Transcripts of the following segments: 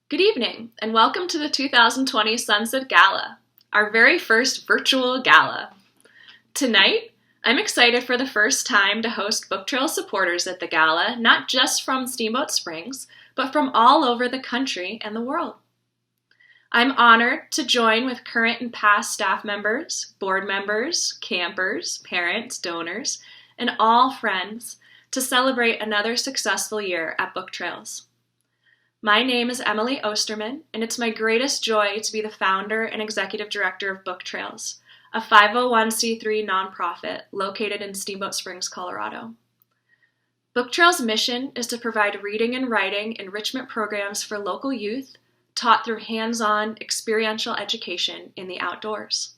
Good evening, and welcome to the 2020 Sunset Gala, our very first virtual gala. Tonight, I'm excited for the first time to host BookTrails supporters at the gala, not just from Steamboat Springs, but from all over the country and the world. I'm honored to join with current and past staff members, board members, campers, parents, donors, and all friends to celebrate another successful year at BookTrails. My name is Emily Osterman, and it's my greatest joy to be the founder and executive director of BookTrails, a 501c3 nonprofit located in Steamboat Springs, Colorado. BookTrails' mission is to provide reading and writing enrichment programs for local youth taught through hands-on experiential education in the outdoors.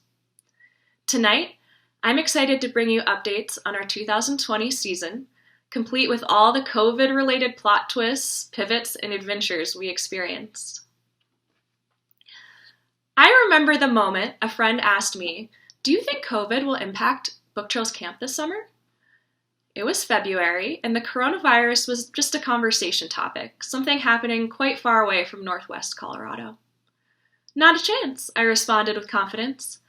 Tonight, I'm excited to bring you updates on our 2020 season, complete with all the COVID-related plot twists, pivots, and adventures we experienced. I remember the moment a friend asked me, "Do you think COVID will impact BookTrails Camp this summer?" It was February, and the coronavirus was just a conversation topic, something happening quite far away from Northwest Colorado. "Not a chance," I responded with confidence.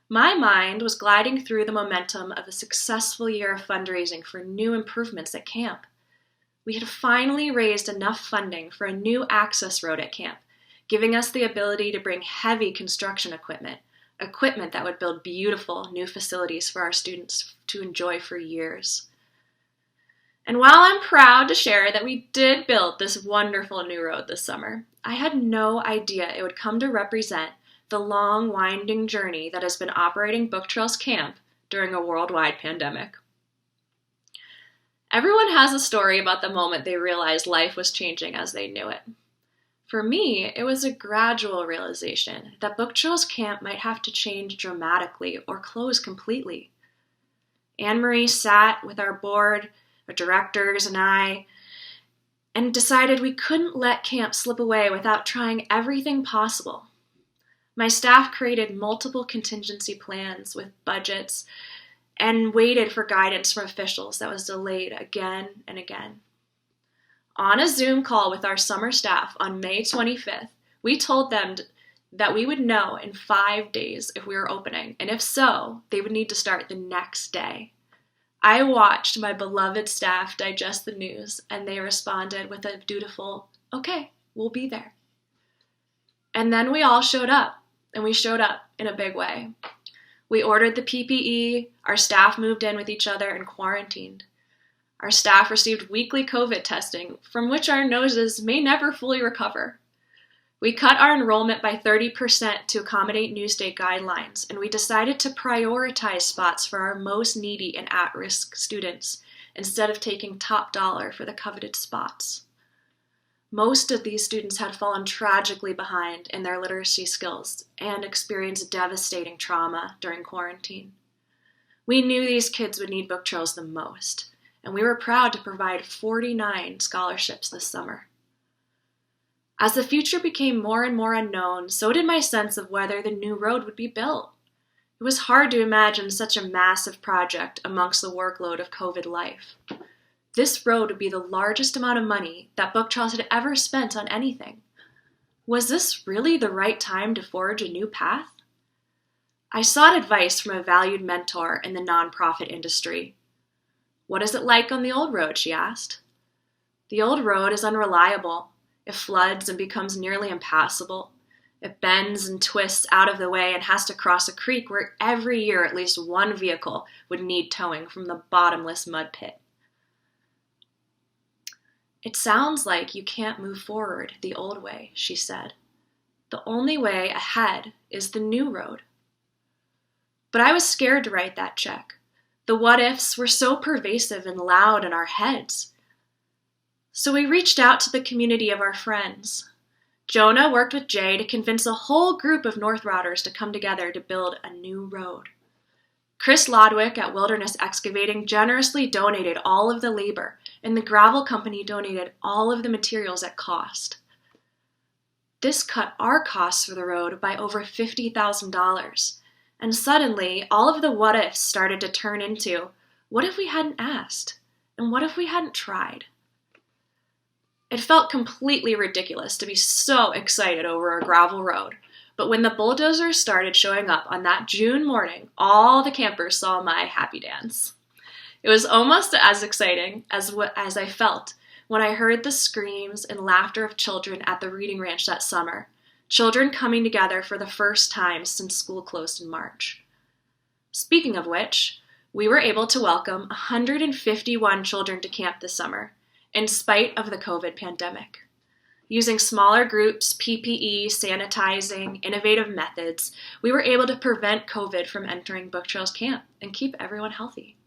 My mind was gliding through the momentum of a successful year of fundraising for new improvements at camp. We had finally raised enough funding for a new access road at camp, giving us the ability to bring heavy construction equipment that would build beautiful new facilities for our students to enjoy for years. And while I'm proud to share that we did build this wonderful new road this summer, I had no idea it would come to represent the long, winding journey that has been operating BookTrails Camp during a worldwide pandemic. Everyone has a story about the moment they realized life was changing as they knew it. For me, it was a gradual realization that BookTrails Camp might have to change dramatically or close completely. Anne-Marie sat with our board, our directors, and I, and decided we couldn't let camp slip away without trying everything possible. My staff created multiple contingency plans with budgets and waited for guidance from officials that was delayed again and again. On a Zoom call with our summer staff on May 25th, we told them that we would know in 5 days if we were opening, and if so, they would need to start the next day. I watched my beloved staff digest the news, and they responded with a dutiful, "Okay, we'll be there." And then we all showed up. And we showed up in a big way. We ordered the PPE, our staff moved in with each other and quarantined. Our staff received weekly COVID testing, from which our noses may never fully recover. We cut our enrollment by 30% to accommodate new state guidelines, and we decided to prioritize spots for our most needy and at-risk students, instead of taking top dollar for the coveted spots. Most of these students had fallen tragically behind in their literacy skills and experienced devastating trauma during quarantine. We knew these kids would need BookTrails the most, and we were proud to provide 49 scholarships this summer. As the future became more and more unknown, so did my sense of whether the new road would be built. It was hard to imagine such a massive project amongst the workload of COVID life. This road would be the largest amount of money that BookTrails had ever spent on anything. Was this really the right time to forge a new path? I sought advice from a valued mentor in the nonprofit industry. "What is it like on the old road?" she asked. "The old road is unreliable. It floods and becomes nearly impassable. It bends and twists out of the way and has to cross a creek where every year at least one vehicle would need towing from the bottomless mud pit." "It sounds like you can't move forward the old way," she said. "The only way ahead is the new road." But I was scared to write that check. The what-ifs were so pervasive and loud in our heads. So we reached out to the community of our friends. Jonah worked with Jay to convince a whole group of North Routers to come together to build a new road. Chris Lodwick at Wilderness Excavating generously donated all of the labor, and the gravel company donated all of the materials at cost. This cut our costs for the road by over $50,000, and suddenly all of the what-ifs started to turn into, what if we hadn't asked? And what if we hadn't tried? It felt completely ridiculous to be so excited over a gravel road, but when the bulldozers started showing up on that June morning, all the campers saw my happy dance. It was almost as exciting as I felt when I heard the screams and laughter of children at the reading ranch that summer, children coming together for the first time since school closed in March. Speaking of which, we were able to welcome 151 children to camp this summer, in spite of the COVID pandemic. Using smaller groups, PPE, sanitizing, innovative methods, we were able to prevent COVID from entering BookTrails camp and keep everyone healthy.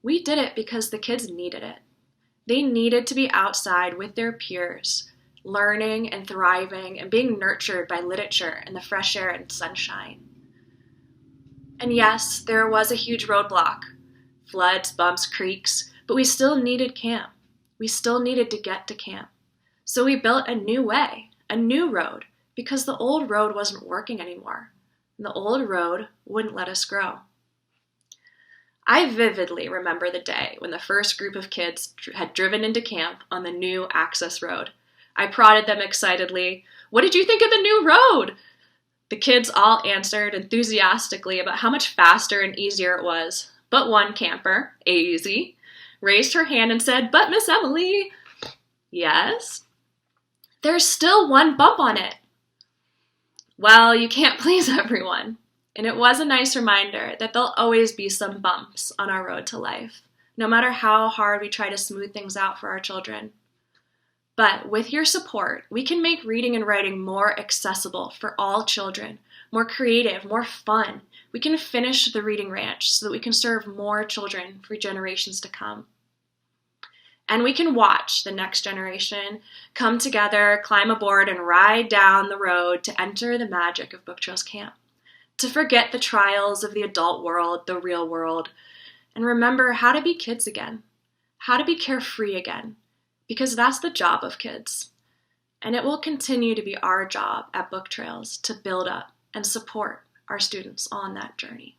We did it because the kids needed it. They needed to be outside with their peers, learning and thriving and being nurtured by literature and the fresh air and sunshine. And yes, there was a huge roadblock, floods, bumps, creeks, but we still needed camp. We still needed to get to camp. So we built a new way, a new road, because the old road wasn't working anymore. And the old road wouldn't let us grow. I vividly remember the day when the first group of kids had driven into camp on the new access road. I prodded them excitedly. "What did you think of the new road?" The kids all answered enthusiastically about how much faster and easier it was. But one camper, AZ, raised her hand and said, "But Miss Emily." "Yes?" "There's still one bump on it." Well, you can't please everyone. And it was a nice reminder that there'll always be some bumps on our road to life, no matter how hard we try to smooth things out for our children. But with your support, we can make reading and writing more accessible for all children, more creative, more fun. We can finish the Reading Ranch so that we can serve more children for generations to come. And we can watch the next generation come together, climb aboard, and ride down the road to enter the magic of BookTrails Camp. To forget the trials of the adult world, the real world, and remember how to be kids again, how to be carefree again, because that's the job of kids. And it will continue to be our job at BookTrails to build up and support our students on that journey.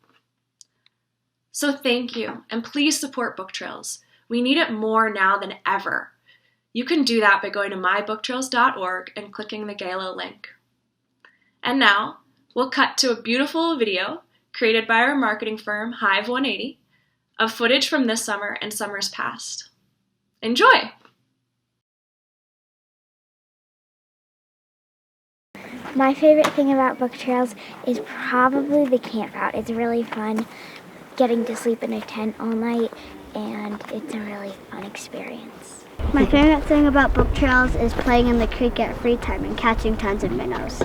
So thank you, and please support BookTrails. We need it more now than ever. You can do that by going to mybooktrails.org and clicking the Gala link. And now, we'll cut to a beautiful video created by our marketing firm, Hive 180, of footage from this summer and summers past. Enjoy! My favorite thing about BookTrails is probably the camp out. It's really fun getting to sleep in a tent all night, and it's a really fun experience. My favorite thing about BookTrails is playing in the creek at free time and catching tons of minnows.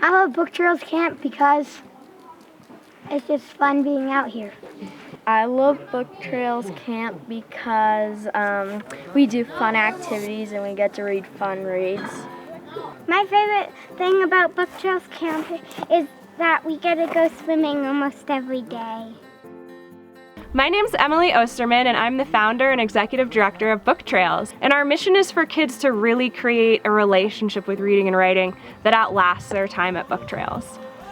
I love BookTrails camp because it's just fun being out here. I love BookTrails camp because we do fun activities and we get to read fun reads. My favorite thing about BookTrails camp is that we get to go swimming almost every day. My name's Emily Osterman, and I'm the founder and executive director of BookTrails. And our mission is for kids to really create a relationship with reading and writing that outlasts their time at BookTrails.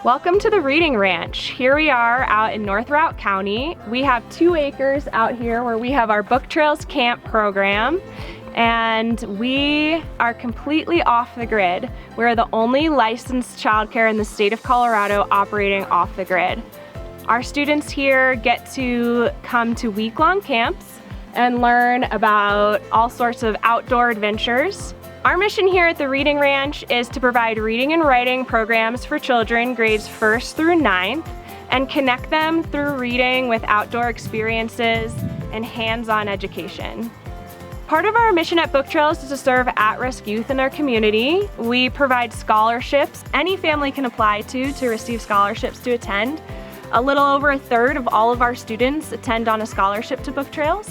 Welcome to the Reading Ranch. Here we are out in North Routt County. We have 2 acres out here where we have our BookTrails camp program. And we are completely off the grid. We're the only licensed childcare in the state of Colorado operating off the grid. Our students here get to come to week-long camps and learn about all sorts of outdoor adventures. Our mission here at the Reading Ranch is to provide reading and writing programs for children grades 1st through 9th and connect them through reading with outdoor experiences and hands-on education. Part of our mission at BookTrails is to serve at-risk youth in our community. We provide scholarships any family can apply to receive scholarships to attend. A little over 1/3 of all of our students attend on a scholarship to BookTrails.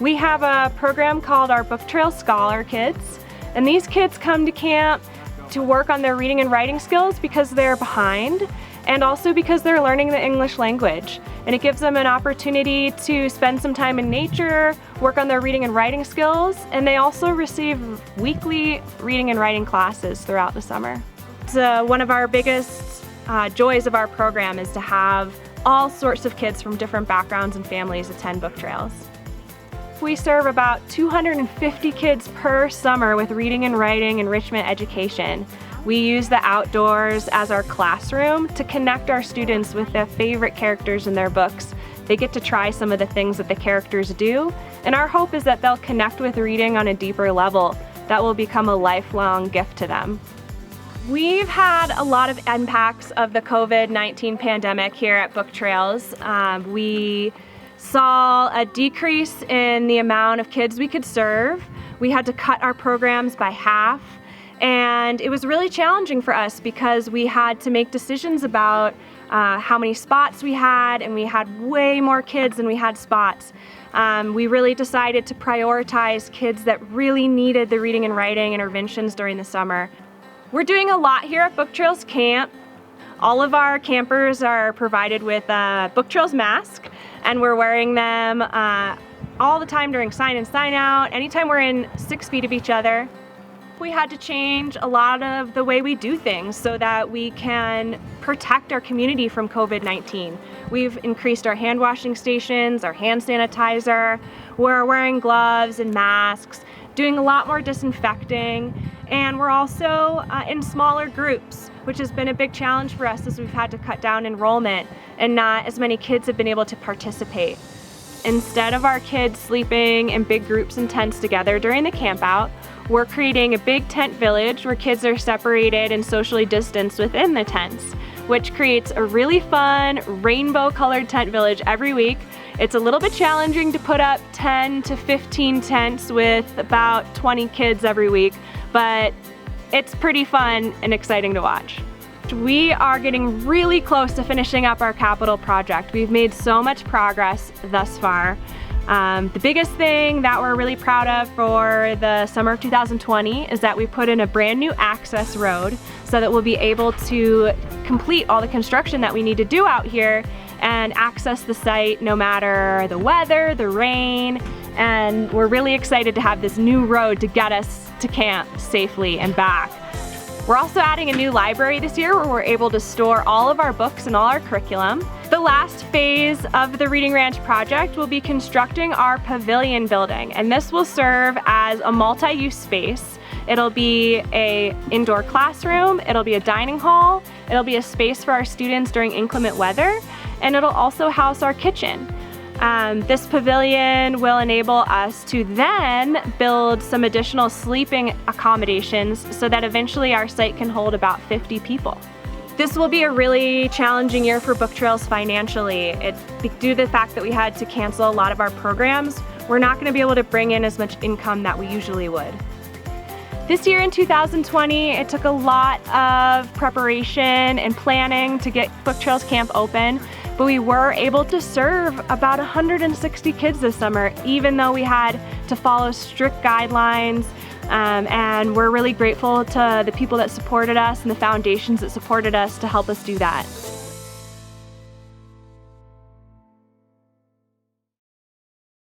We have a program called our BookTrails Scholar Kids, and these kids come to camp to work on their reading and writing skills because they're behind, and also because they're learning the English language. And it gives them an opportunity to spend some time in nature, work on their reading and writing skills, and they also receive weekly reading and writing classes throughout the summer. It's one of our biggest joys of our program is to have all sorts of kids from different backgrounds and families attend BookTrails. We serve about 250 kids per summer with reading and writing enrichment education. We use the outdoors as our classroom to connect our students with their favorite characters in their books. They get to try some of the things that the characters do, and our hope is that they'll connect with reading on a deeper level that will become a lifelong gift to them. We've had a lot of impacts of the COVID-19 pandemic here at BookTrails. We saw a decrease in the amount of kids we could serve. We had to cut our programs by half, and it was really challenging for us because we had to make decisions about how many spots we had, and we had way more kids than we had spots. We really decided to prioritize kids that really needed the reading and writing interventions during the summer. We're doing a lot here at BookTrails Camp. All of our campers are provided with a BookTrails mask, and we're wearing them all the time during sign in, sign out, anytime we're in 6 feet of each other. We had to change a lot of the way we do things so that we can protect our community from COVID-19. We've increased our hand washing stations, our hand sanitizer, we're wearing gloves and masks, doing a lot more disinfecting, and we're also in smaller groups, which has been a big challenge for us as we've had to cut down enrollment and not as many kids have been able to participate. Instead of our kids sleeping in big groups and tents together during the camp out, we're creating a big tent village where kids are separated and socially distanced within the tents, which creates a really fun rainbow-colored tent village every week. It's a little bit challenging to put up 10 to 15 tents with about 20 kids every week, but it's pretty fun and exciting to watch. We are getting really close to finishing up our capital project. We've made so much progress thus far. The biggest thing that we're really proud of for the summer of 2020 is that we put in a brand new access road so that we'll be able to complete all the construction that we need to do out here and access the site no matter the weather, the rain, and we're really excited to have this new road to get us to camp safely and back. We're also adding a new library this year where we're able to store all of our books and all our curriculum. The last phase of the Reading Ranch project will be constructing our pavilion building, and this will serve as a multi-use space. It'll be an indoor classroom, it'll be a dining hall, it'll be a space for our students during inclement weather, and it'll also house our kitchen. This pavilion will enable us to then build some additional sleeping accommodations so that eventually our site can hold about 50 people. This will be a really challenging year for BookTrails financially. Due to the fact that we had to cancel a lot of our programs, we're not going to be able to bring in as much income that we usually would. This year in 2020, it took a lot of preparation and planning to get BookTrails Camp open, but we were able to serve about 160 kids this summer, even though we had to follow strict guidelines. And we're really grateful to the people that supported us and the foundations that supported us to help us do that.